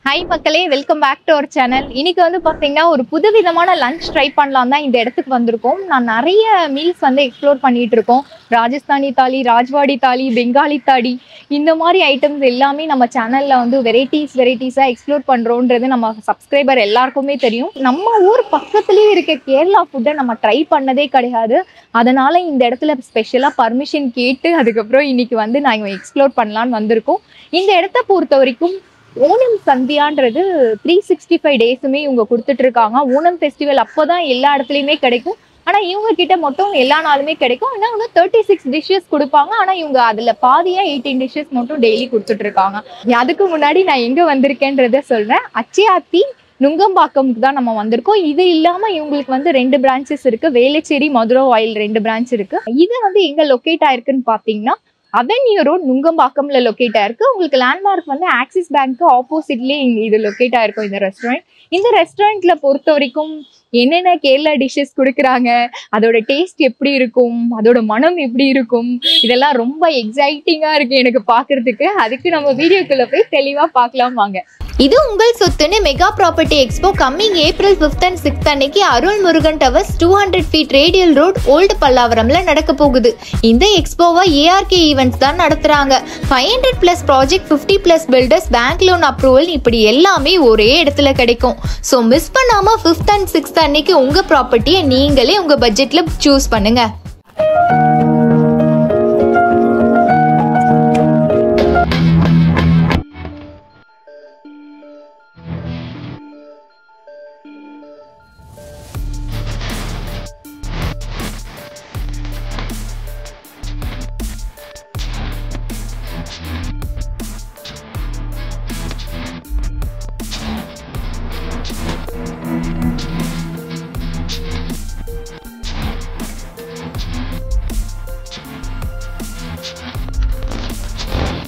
Hi மக்களே, welcome back to our channel. இன்னைக்கு வந்து பாத்தீங்கன்னா ஒரு புதுவிதமான லஞ்ச் ட்ரை பண்ணலாம் தான் இந்த இடத்துக்கு வந்திருக்கோம். நான் நிறைய மீல்ஸ் வந்து எக்ஸ்ப்ளோர் பண்ணிட்டு இருக்கோம். ராஜஸ்தானி தாலி, ராஜ்வாடி தாலி, பெங்காலி தாலி, இந்த மாதிரி ஐட்டம்ஸ் எல்லாமே நம்ம சேனல்ல வந்து வெரைட்டிஸா எக்ஸ்ப்ளோர் பண்றோன்றது நம்ம சப்ஸ்கிரைபர் எல்லாருக்குமே தெரியும். நம்ம ஊர் பக்கத்துலயே இருக்க கேரளா ஃபுட்டை நம்ம ட்ரை பண்ணதே கிடையாது. அதனால இந்த இடத்துல ஸ்பெஷலா பர்மிஷன் கேட்டு அதுக்கப்புறம் இன்னைக்கு வந்து நாங்கள் எக்ஸ்ப்ளோர் பண்ணலான்னு வந்திருக்கோம். இந்த இடத்த பொறுத்த வரைக்கும் ஓணம் சந்தியான்றது 365 டேஸுமே இவங்க கொடுத்துட்டு இருக்காங்க. ஓணம் ஃபெஸ்டிவல் அப்போதான் எல்லா இடத்துலையுமே கிடைக்கும். ஆனா இவங்க கிட்ட மொத்தம் எல்லா நாளுமே கிடைக்கும். ஆனா வந்து 36 டிஷ்ஷஸ் கொடுப்பாங்க. ஆனா இவங்க அதுல பாதியா 18 டிஷ்ஷஸ் மட்டும் டெய்லி கொடுத்துட்டு இருக்காங்க. அதுக்கு முன்னாடி நான் எங்க வந்திருக்கேன்றத சொல்றேன். அச்சியாத்தி நுங்கம்பாக்கம்க்கு தான் நம்ம வந்திருக்கோம். இது இல்லாம இவங்களுக்கு வந்து 2 பிரான்ச்சஸ் இருக்கு. வேளச்சேரி, மதுரை வாயில் 2 பிரான்ச் இருக்கு. இது வந்து எங்க லொக்கேட் ஆயிருக்குன்னு பாத்தீங்கன்னா அவென்யூ ரோட் நுங்கம்பாக்கம்ல லொக்கேட் ஆயிருக்கு. உங்களுக்கு லேண்ட்மார்க் வந்து ஆக்சிஸ் பேங்க் ஆப்போசிட்லயே இது லொக்கேட் ஆயிருக்கும் இந்த ரெஸ்டாரண்ட். இந்த ரெஸ்டாரண்ட்ல பொறுத்த வரைக்கும் என்னென்ன கேரளா டிஷ்ஷஸ் கொடுக்குறாங்க, அதோட டேஸ்ட் எப்படி இருக்கும், அதோட மனம் எப்படி இருக்கும், இதெல்லாம் ரொம்ப எக்ஸைட்டிங்கா இருக்கு எனக்கு பாக்குறதுக்கு. அதுக்கு நம்ம வீடியோக்குள்ள போய் தெளிவா பார்க்கலாம் வாங்க. இது உங்கள் சொத்துன்னு mega property expo coming April 5th and 6th அன்னைக்கு Arul Murugan towers 200 feet radial road old பல்லாவரம்ல நடக்க போகுது. இந்த எக்ஸ்போவை ARK ஈவெண்ட்ஸ் தான் நடத்துறாங்க. 500+ project, 50+ builders, bank loan approval, இப்படி எல்லாமே ஒரே இடத்துல கிடைக்கும். ஸோ மிஸ் பண்ணாம 5th and 6th அன்னைக்கு உங்க ப்ராப்பர்ட்டியை நீங்களே உங்க பட்ஜெட்ல சூஸ் பண்ணுங்க.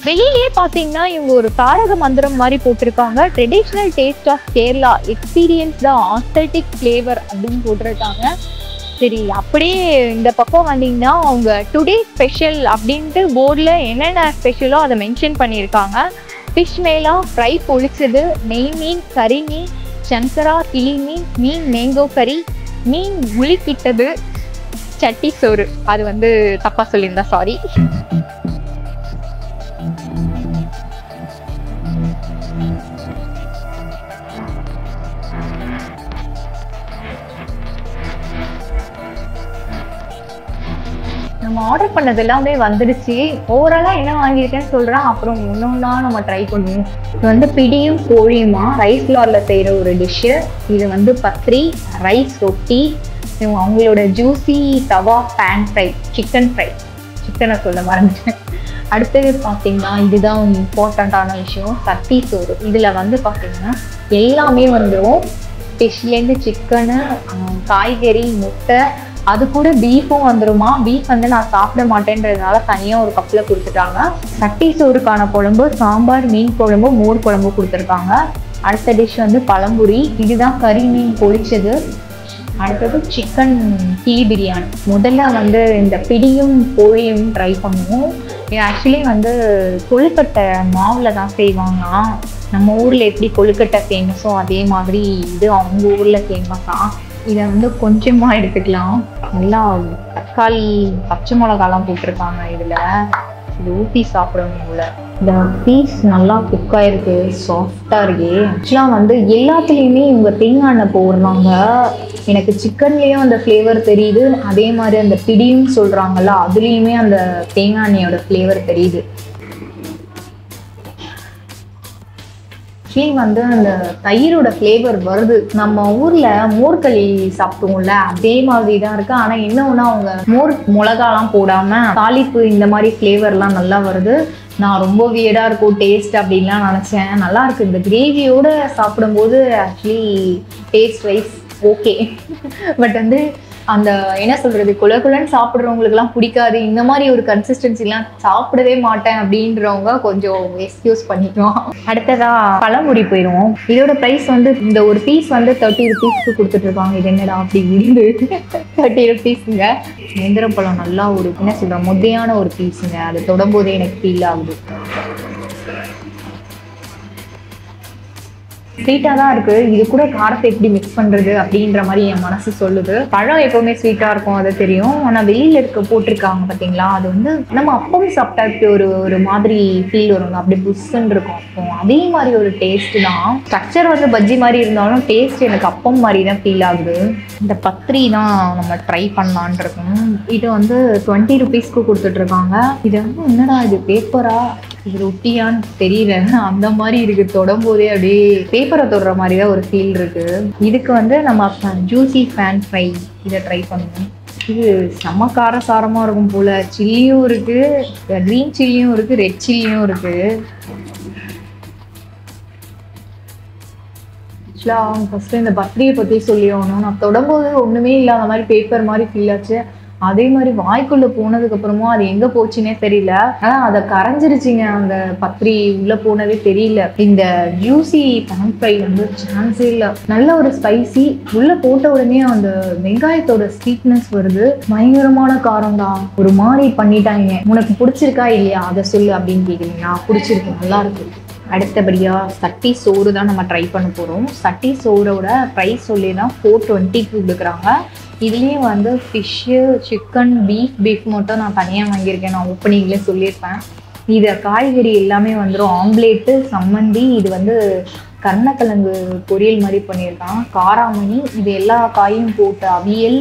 வெளியிலேயே பாத்தீங்கன்னா இவங்க ஒரு தாரக மந்திரம் மாதிரி போட்டிருக்காங்க. Traditional taste of Kerala, experience the authentic flavour அப்படின்னு போட்டிருக்காங்க. சரி, அப்படியே இந்த பக்கம் வந்தீங்கன்னா அவங்க டுடே ஸ்பெஷல் அப்படின்ட்டு போர்டில் என்னென்ன ஸ்பெஷலோ அதை மென்ஷன் பண்ணியிருக்காங்க. ஃபிஷ் மேலா, ஃப்ரை பொழிச்சது, நெய் மீன், கறி மீன், சங்கரா, கிளி மீன், மீன் மேங்கோ கறி, மீன் உளிக்கிட்டது, சட்டி சோறு. அது வந்து தப்பா சொல்லியிருந்தா சாரி. நம்ம ஆர்டர் பண்ணது எல்லாமே வந்துடுச்சு. ஓவராலாக என்ன வாங்கியிருக்கேன்னு சொல்கிறேன், அப்புறம் ஒன்றா நம்ம ட்ரை பண்ணுவோம். இது வந்து பிடியும் கோழியுமா ரைஸ் ஃப்ளாரில் செய்கிற ஒரு டிஷ்ஷு. இது வந்து பத்ரி, ரைஸ் ரொட்டி, அவங்களோட ஜூஸி தவா பேன் ஃப்ரை, சிக்கனை சொல்ல மறந்துட்டேன். அடுத்தது பார்த்தீங்கன்னா இதுதான் இம்பார்ட்டண்ட்டான விஷயம், சட்டி சோறு. இதில் வந்து பார்த்தீங்கன்னா எல்லாமே வந்துடும். ஃபிஷ்லேருந்து சிக்கனு, காய்கறி, முட்டை, அது கூட பீஃபும் வந்துருமா. பீஃப் வந்து நான் சாப்பிட மாட்டேன்றதுனால தனியாக ஒரு கப்பில் கொடுத்துட்டாங்க. சட்டி சோறுக்கான குழம்பு, சாம்பார், மீன் குழம்பு, மோர் குழம்பு கொடுத்துருக்காங்க. அடுத்த டிஷ் வந்து பழம்புரி. இதுதான் கறி மீன் பொரிச்சது. அடுத்தது சிக்கன் டீ பிரியாணி. முதல்ல வந்து இந்த பிடியும் கோழியும் ட்ரை பண்ணுவோம். இது ஆக்சுவலி வந்து கொழுக்கட்டை மாவில் தான் செய்வாங்களாம். நம்ம ஊரில் எப்படி கொழுக்கட்டை ஃபேமஸோ அதே மாதிரி இது அவங்க ஊரில் ஃபேமஸாக. இதை வந்து கொஞ்சமாக எடுத்துக்கலாம். நல்லா தக்காளி, பச்சை மிளகாலாம் போட்டிருக்காங்க இதில். இது ஊற்றி சாப்பிடணும் போல. இந்த பீஸ் நல்லா குக்காக இருக்குது, சாஃப்டாக இருக்கு. ஆக்சுவலாக வந்து எல்லாத்துலேயுமே இவங்க தேங்காய் எண்ணெய் போடுறாங்க. எனக்கு சிக்கன்லேயும் அந்த ஃப்ளேவர் தெரியுது, அதே மாதிரி அந்த பிடியும் சொல்கிறாங்கல்ல அதுலேயுமே அந்த தேங்காய் எண்ணெயோட ஃப்ளேவர் தெரியுது. வந்து அந்த தயிரோட ஃப்ளேவர் வருது. நம்ம ஊர்ல மோர்களி சாப்பிடுவோம்ல அதே மாதிரி தான் இருக்கு. ஆனா என்ன ஒண்ணா அவங்க மோர் மிளகாலாம் போடாம தாளிப்பு இந்த மாதிரி ஃப்ளேவர்லாம் நல்லா வருது. நான் ரொம்ப வியர்டா இருக்கும் டேஸ்ட் அப்படின்லாம் நினைச்சேன். நல்லா இருக்கு. இந்த கிரேவியோட சாப்பிடும்போது actually taste wise okay. But வந்து அந்த என்ன சொல்றது, குலகுலன்னு சாப்பிட்றவங்களுக்குலாம் பிடிக்காது, இந்த மாதிரி ஒரு கன்சிஸ்டன்சிலாம் சாப்பிடவே மாட்டேன் அப்படின்றவங்க கொஞ்சம் எக்ஸ்கியூஸ் பண்ணிக்கலாம். அடுத்ததா பழமுடி போயிடுவோம். இதோட ப்ரைஸ் வந்து இந்த ஒரு பீஸ் வந்து 30 rupeesக்கு கொடுத்துட்டு இருக்காங்க. இது என்னடா அப்படி இருந்து 30 rupeesங்க. நேந்திரம் பழம் நல்லா ஒரு என்ன சொல்ற முத்தையான ஒரு பீஸுங்க. அதை தொடும்போதே எனக்கு ஃபீல் ஆகுது. ஸ்வீட்டாக தான் இருக்குது. இது கூட காரத்தை எப்படி மிக்ஸ் பண்ணுறது அப்படின்ற மாதிரி என் மனசு சொல்லுது. பழம் எப்போவுமே ஸ்வீட்டாக இருக்கும், அது தெரியும். ஆனால் வெளியில் இருக்க போட்டிருக்காங்க பார்த்தீங்களா, அது வந்து நம்ம அப்பவும் சாப்பிட்டா இப்படி ஒரு மாதிரி ஃபீல் வருங்க, அப்படி புஷ்ஷுன்னு இருக்கும். அப்போ அதே மாதிரி ஒரு டேஸ்ட் தான். ஸ்ட்ரக்சர் வந்து பஜ்ஜி மாதிரி இருந்தாலும் டேஸ்ட் எனக்கு அப்பம் மாதிரி தான் ஃபீல் ஆகுது. இந்த பத்திரி தான் நம்ம ட்ரை பண்ணலான் இருக்கோம். இது வந்து 20 rupeesக்கு கொடுத்துட்ருக்காங்க. இது வந்து என்னடா இது பேப்பரா இது ரொட்டியான்னு தெரியல, அந்த மாதிரி இருக்கு. தொடம்போதே அப்படியே பேப்பரை தொடுற மாதிரி தான் ஒரு ஃபீல் இருக்கு. இதுக்கு வந்து நம்ம ஜூசி ஃபேன் ஃப்ரை இதை ட்ரை பண்ணுவோம். இது செம்ம காரசாரமாக இருக்கும் போல். சில்லியும் இருக்குது, க்ரீன் சில்லியும் இருக்குது, ரெட் சில்லியும் இருக்குது. ஆக்சுவலாக ஃபஸ்ட்டு இந்த பத்திரியை பற்றி சொல்லி ஆகணும். நான் தொடம்போது ஒன்றுமே இல்லாத மாதிரி பேப்பர் மாதிரி ஃபீல் ஆச்சு. அதே மாதிரி வாய்க்குள்ளே போனதுக்கப்புறமும் அது எங்கே போச்சுன்னே தெரியல. ஆனால் அதை கரைஞ்சிருச்சிங்க, அந்த பத்திரி உள்ளே போனதே தெரியல. இந்த ஜூசி பேன் ஃப்ரை வந்து சான்ஸே இல்லை. நல்ல ஒரு ஸ்பைசி, உள்ளே போட்ட உடனே அந்த வெங்காயத்தோட ஸ்வீட்னஸ் வருது. பயங்கரமான காரம் தான். ஒரு மாதிரி பண்ணிட்டாங்க. உனக்கு பிடிச்சிருக்கா இல்லையா அதை சொல்லு அப்படின்னு கேட்குறீங்களா? பிடிச்சிருக்கு, நல்லா இருக்கு. அடுத்தபடியாக சட்டி சோறு தான் நம்ம ட்ரை பண்ண போகிறோம். சட்டி சோறோட ப்ரைஸ் சொல்லி தான் 420க்கு கொடுக்குறாங்க. இதுலேயே வந்து ஃபிஷ்ஷு, சிக்கன், பீஃப் மட்டும் நான் தனியாக வாங்கியிருக்கேன். நான் ஓப்பனிங்லேயே சொல்லியிருப்பேன். இதை காய்கறி எல்லாமே வந்துடும். ஆம்லேட்டு, சம்மந்தி, இது வந்து கருணக்கிழங்கு பொரியல் மாதிரி பண்ணியிருக்கான், காராமணி, இது எல்லா காயும் போட்டு அவியல்,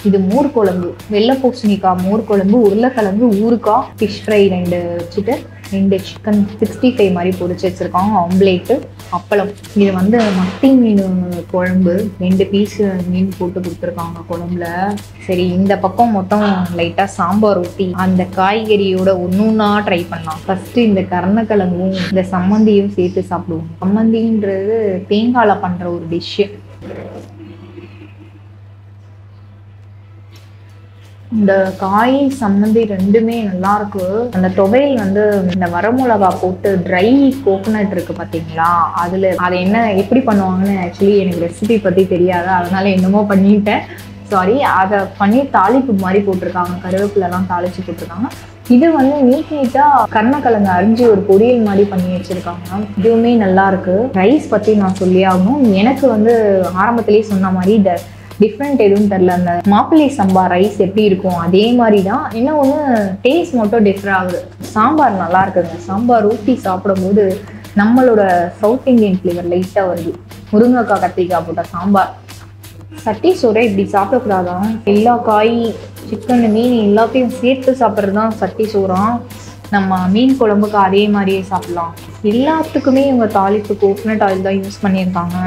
இது மோர் குழம்பு, வெள்ளை பூசணிக்காய் மோர் குழம்பு, உருளைக்கிழங்கு, ஊறுக்காய், ஃபிஷ் ஃப்ரை 2 வச்சுட்டு 2 சிக்கன் 65 மாதிரி பொரிச்சு வச்சுருக்காங்க, ஆம்லேட்டு, அப்பளம். இது வந்து மத்தி மீன் குழம்பு, 2 பீஸ் மீன் போட்டு கொடுத்துருக்காங்க குழம்புல. சரி, இந்த பக்கம் மொத்தம் லைட்டாக சாம்பார் ஊற்றி அந்த காய்கறியோட ஒன்றுன்னா ட்ரை பண்ணலாம். ஃபஸ்ட்டு இந்த கருணக்கிழங்கும் இந்த சம்மந்தியும் சேர்த்து சாப்பிடுவோம். சம்மந்தின்றது தேங்காயில் பண்ணுற ஒரு டிஷ்ஷு. இந்த காய் சம்மந்தி ரெண்டுமே நல்லா இருக்கு. அந்த துவையல் வந்து இந்த வரமிளகா போட்டு ட்ரை கோகோனட் இருக்கு பார்த்தீங்களா, அதை என்ன எப்படி பண்ணுவாங்கன்னு ஆக்சுவலி எனக்கு ரெசிபி பற்றி தெரியாது, அதனால என்னமோ பண்ணிட்டேன், சாரி. அதை பண்ணி தாளிப்பு மாதிரி போட்டிருக்காங்க, கருவேப்பிலெல்லாம் தாளிச்சு போட்டிருக்காங்க. இது வந்து நீட்டாக கருணக்கிழங்கு அரிஞ்சு ஒரு பொரியல் மாதிரி பண்ணி வச்சுருக்காங்க. இதுவுமே நல்லா இருக்கு. ரைஸ் பற்றி நான் சொல்லி ஆகணும். எனக்கு வந்து ஆரம்பத்திலேயே சொன்ன மாதிரி இந்த டிஃப்ரெண்ட் எதுவும் தெரில. அந்த மாப்பிள்ளை சம்பா ரைஸ் எப்படி இருக்கும் அதே மாதிரி தான். என்ன ஒன்று டேஸ்ட் மட்டும் டிஃப்ரெண்ட் ஆகுது. சாம்பார் நல்லா இருக்குங்க. சாம்பார் ஊற்றி சாப்பிடும்போது நம்மளோட சவுத் இந்தியன் ஃப்ளேவர் லைட்டாக வருது. முருங்கைக்காய், கத்திரிக்காய் போட்ட சாம்பார். சட்டி சோறை இப்படி சாப்பிடக்கூடாதான். எல்லா காய், சிக்கன், மீன் எல்லாத்தையும் சேர்த்து சாப்பிட்றது தான் சட்டி சோறாம். நம்ம மீன் குழம்புக்கு அதே மாதிரியே சாப்பிட்லாம். எல்லாத்துக்குமே இவங்க தாளிப்பு கோகோனட் ஆயில் தான் யூஸ் பண்ணியிருக்காங்க.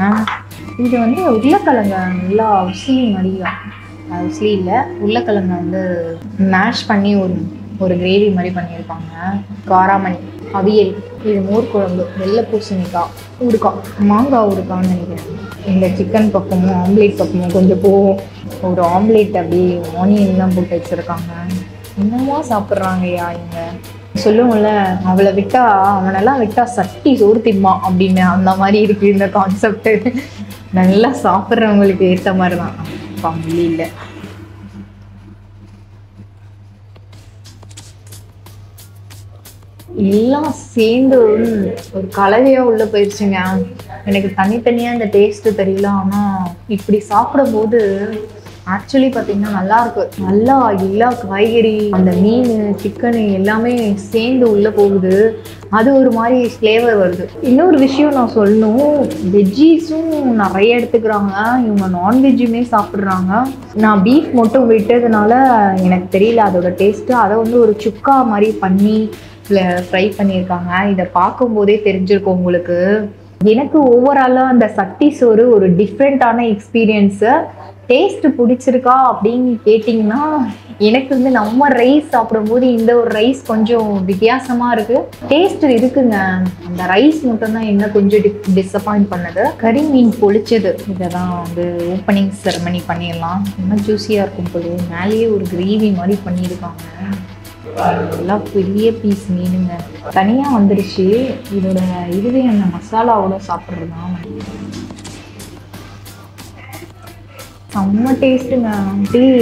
இது வந்து உருளைக்கிழங்க நல்லா உசிலி மாதிரியா, உசிலி இல்லை, உருளைக்கிழங்க வந்து மேஷ் பண்ணி ஒரு கிரேவி மாதிரி பண்ணியிருக்காங்க. காராமணி, அவியல், இது மோர் குழம்பு, வெள்ளை பூசணிக்காய், ஊறுக்காய், மாங்காய் ஊறுக்கான்னு நினைக்கிறேன். இந்த சிக்கன் பக்கமும் ஆம்லேட் பக்கமும் கொஞ்சம் போகும். ஒரு ஆம்லேட் அப்படியே ஆனியன்லாம் போட்டு வச்சுருக்காங்க. என்னமோ சாப்பிட்றாங்கய்யா இவங்க. சொல்லுவோம்ல, அவனெல்லாம் விட்டா சட்டி சோறு திம்மா அப்படின்னு, அந்த மாதிரி இருக்குது இந்த கான்செப்ட். நல்லா சாப்பிட்றவங்களுக்கு ஏற்ற மாதிரி தான் ஃபேமிலி இல்லை. எல்லாம் சேர்ந்து ஒரு கலவையாக உள்ளே போயிடுச்சுங்க. எனக்கு தனித்தனியாக இந்த டேஸ்ட்டு தெரியல. ஆனால் இப்படி சாப்பிடும்போது ஆக்சுவலி பார்த்தீங்கன்னா நல்லாயிருக்கு. நல்லா எல்லா காய்கறி, அந்த மீன், சிக்கனு எல்லாமே சேர்ந்து உள்ளே போகுது. அது ஒரு மாதிரி ஃப்ளேவர் வருது. இன்னொரு விஷயம் நான் சொல்லணும், வெஜ்ஜீஸும் நிறைய எடுத்துக்கிறாங்க. இவங்க நான்வெஜ்ஜுமே சாப்பிட்றாங்க. நான் பீஃப் மட்டும் விட்டதுனால எனக்கு தெரியல அதோட டேஸ்ட்டு. அதை வந்து ஒரு சுக்கா மாதிரி பண்ணி ஃப்ரை பண்ணியிருக்காங்க. இதை பார்க்கும்போதே தெரிஞ்சிருக்கும் உங்களுக்கு. எனக்கு ஓவராலாக அந்த சட்டி சோறு ஒரு டிஃப்ரெண்ட்டான எக்ஸ்பீரியன்ஸு. டேஸ்ட்டு பிடிச்சிருக்கா அப்படின்னு கேட்டிங்கன்னா, எனக்கு வந்து நம்ம ரைஸ் சாப்பிடும்போது இந்த ஒரு ரைஸ் கொஞ்சம் வித்தியாசமாக இருக்குது. டேஸ்ட்டு இருக்குங்க, அந்த ரைஸ் மட்டும்தான் என்ன கொஞ்சம் டிஸப்பாயிண்ட் பண்ணது. கறி மீன் பொழிச்சது, இதை தான் வந்து ஓப்பனிங் செரமனி பண்ணிடலாம். ரொம்ப ஜூஸியாக இருக்கும் போது. மேலேயே ஒரு கிரேவி மாதிரி பண்ணியிருக்காங்க. எல்லாம் பெரிய பீஸ் மீனுங்க. தனியாக வந்துடுச்சு. இதோட இதுவே அந்த மசாலாவோட சாப்பிட்றது தான். செம்ம டேஸ்ட்டுங்க. அப்படியே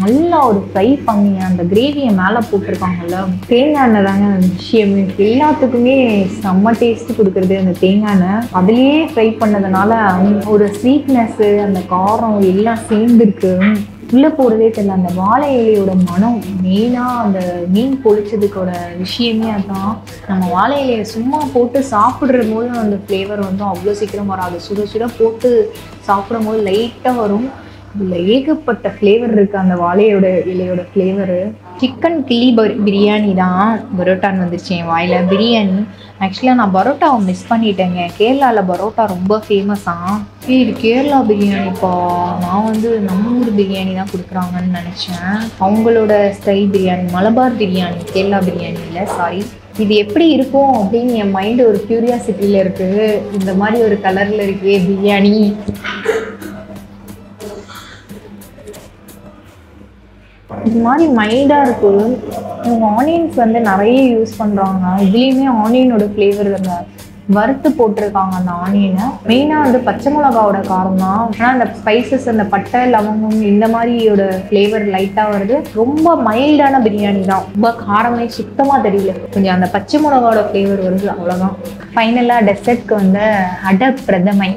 நல்லா ஒரு ஃப்ரை பண்ணி அந்த கிரேவியை மேலே போட்டிருக்காங்கல்ல, தேங்காய் எண்ணெய் தாங்க விஷயமே. எல்லாத்துக்குமே செம்ம டேஸ்ட் கொடுக்குறது அந்த தேங்காய் எண்ணெய். அதுலேயே ஃப்ரை பண்ணதுனால ஒரு ஸ்வீட்னஸ்ஸு, அந்த காரம் எல்லாம் சேர்ந்துருக்கு. உள்ளே போகிறதே தெரியல. அந்த வாழை இலையோட மனம் மெயினாக அந்த மீன் பொழிச்சதுக்கோட விஷயமே அதுதான். நம்ம வாழை இலையை சும்மா போட்டு சாப்பிட்ற போது அந்த ஃப்ளேவர் வந்து அவ்வளோ சீக்கிரம் வராது. சுட சுட போட்டு சாப்பிடும் போது லைட்டாக வரும். இதில் ஏகப்பட்ட ஃப்ளேவர் இருக்குது அந்த வாழையோட இலையோட ஃப்ளேவரு. சிக்கன் கில்லி பிரியாணி தான் பரோட்டான்னு வந்துருச்சு என் வாயில். பிரியாணி ஆக்சுவலாக நான் பரோட்டாவை மிஸ் பண்ணிட்டேங்க. கேரளாவில் பரோட்டா ரொம்ப ஃபேமஸாக. இது கேரளா பிரியாணிப்பா. நான் வந்து நம்ம ஊர் பிரியாணி தான் கொடுக்குறாங்கன்னு நினச்சேன். அவங்களோட ஸ்டைல் பிரியாணி, மலபார் பிரியாணி, கேரளா பிரியாணி இல்லை, சாரி. இது எப்படி இருக்கும் அப்படின்னு என் மைண்டு ஒரு க்யூரியாசிட்டியில் இருக்குது. இந்த மாதிரி ஒரு கலரில் இருக்கே பிரியாணி. இது மாதிரி மைல்டாக இருக்குது. இவங்க ஆனியன்ஸ் வந்து நிறைய யூஸ் பண்ணுறாங்க. இதுலேயுமே ஆனியனோட ஃப்ளேவர் அந்த வறுத்து போட்டிருக்காங்க அந்த ஆனியனை. மெயினாக வந்து பச்சை மிளகாவோட காரம் தான். ஆனால் அந்த ஸ்பைசஸ், அந்த பட்டை லவங்கம் இந்த மாதிரியோட ஃப்ளேவர் லைட்டாக வருது. ரொம்ப மைல்டான பிரியாணி தான். ரொம்ப காரமே சுத்தமாக தெரியல. கொஞ்சம் அந்த பச்சை மிளகாவோட ஃப்ளேவர் வருது, அவ்வளோதான். ஃபைனலாக டெசர்ட்க்கு வந்து அடை பிரதமை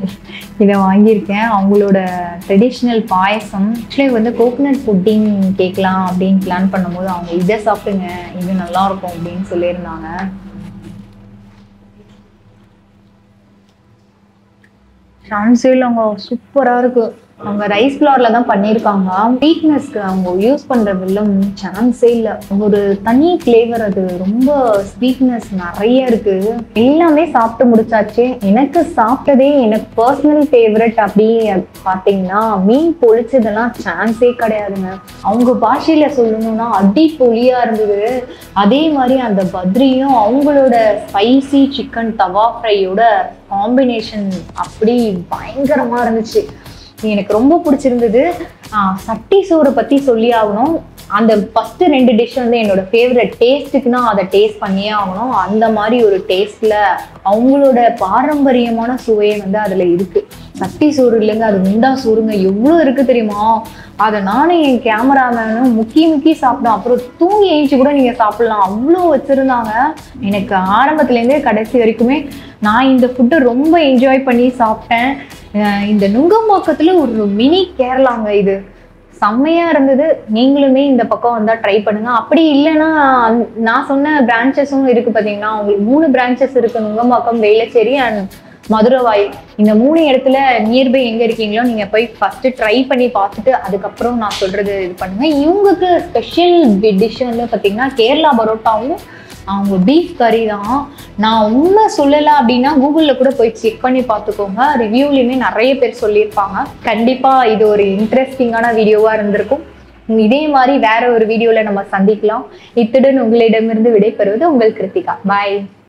இதை வாங்கியிருக்கேன். அவங்களோட ட்ரெடிஷ்னல் பாயசம். ஆக்சுவலி வந்து கோகனட் புட்டிங் கேட்கலாம் அப்படின்னு பிளான் பண்ணும்போது அவங்க இதை சாப்பிடுங்க, இது நல்லாயிருக்கும் அப்படின்னு சொல்லியிருந்தாங்க. சான்ஸே இல்லைங்க, சூப்பராக இருக்குது. அவங்க ரைஸ் ஃப்ளவரில் தான் பண்ணியிருக்காங்க. ஸ்வீட்னஸ்க்கு அவங்க யூஸ் பண்ணுற வெல்லம் சான்ஸே இல்லை. ஒரு தனி ஃப்ளேவர், அது ரொம்ப ஸ்வீட்னஸ் நிறைய இருக்குது. எல்லாமே சாப்பிட்டு முடிச்சாச்சு. எனக்கு சாப்பிட்டதே எனக்கு பர்சனல் ஃபேவரட் அப்படி பார்த்தீங்கன்னா மீன் பொழிச்சதெல்லாம் சான்ஸே கிடையாதுங்க. அவங்க பாஷையில் சொல்லணும்னா அடிப்பொலியாக இருந்தது. அதே மாதிரி அந்த பத்ரியும் அவங்களோட ஸ்பைசி சிக்கன் தவா ஃப்ரையோட காம்பினேஷன் அப்படி பயங்கரமாக இருந்துச்சு. எனக்கு ரொம்ப பிடிச்சிருந்தது. சட்டி சோறு பற்றி சொல்லி ஆகணும். அந்த ஃபஸ்ட்டு 2 டிஷ் வந்து என்னோட ஃபேவரட். டேஸ்ட்டுக்குன்னா அதை டேஸ்ட் பண்ணியே ஆகணும். அந்த மாதிரி ஒரு டேஸ்ட்டில் அவங்களோட பாரம்பரியமான சுவையை வந்து அதில் இருக்குது. சட்டி சோறு இல்லைங்க, அது முண்டா சோறுங்க. எவ்வளோ இருக்குது தெரியுமா? அதை நானும் என் கேமராமேனும் முக்கி சாப்பிட்டோம். அப்புறம் தூங்கி ஏஞ்சி கூட நீங்கள் சாப்பிட்லாம், அவ்வளோ வச்சுருந்தாங்க. எனக்கு ஆரம்பத்துலேருந்தே கடைசி வரைக்குமே நான் இந்த ஃபுட்டை ரொம்ப என்ஜாய் பண்ணி சாப்பிட்டேன். இந்த நுங்கம்பாக்கத்தில் ஒரு மினி கேரளாங்க இது. செம்மையாக இருந்தது. நீங்களுமே இந்த பக்கம் வந்தால் ட்ரை பண்ணுங்கள். அப்படி இல்லைன்னா நான் சொன்ன பிரான்ச்சஸும் இருக்குது பார்த்தீங்கன்னா, உங்களுக்கு 3 பிரான்ச்சஸ் இருக்குது. நுங்கம்பாக்கம், வேளச்சேரி அண்ட் மதுரவாய். இந்த 3 இடத்துல நியர்பை எங்கே இருக்கீங்களோ நீங்கள் போய் ஃபஸ்ட்டு ட்ரை பண்ணி பார்த்துட்டு அதுக்கப்புறம் நான் சொல்கிறது இது பண்ணுங்கள். இவங்களுக்கு ஸ்பெஷல் டிஷ் வந்து பார்த்தீங்கன்னா கேரளா பரோட்டாவும் அவங்க பீஃப் கறி தான். நான் உண்மை சொல்லலை அப்படின்னா கூகுளில் கூட போய் செக் பண்ணி பார்த்துக்கோங்க. ரிவ்யூலையுமே நிறைய பேர் சொல்லியிருப்பாங்க. கண்டிப்பாக இது ஒரு இன்ட்ரெஸ்டிங்கான வீடியோவாக இருந்திருக்கும். இதே மாதிரி வேற ஒரு வீடியோவில் நம்ம சந்திக்கலாம். இத்துடன் உங்களிடமிருந்து விடைபெறுவது உங்கள் கிருத்திகா. பாய்.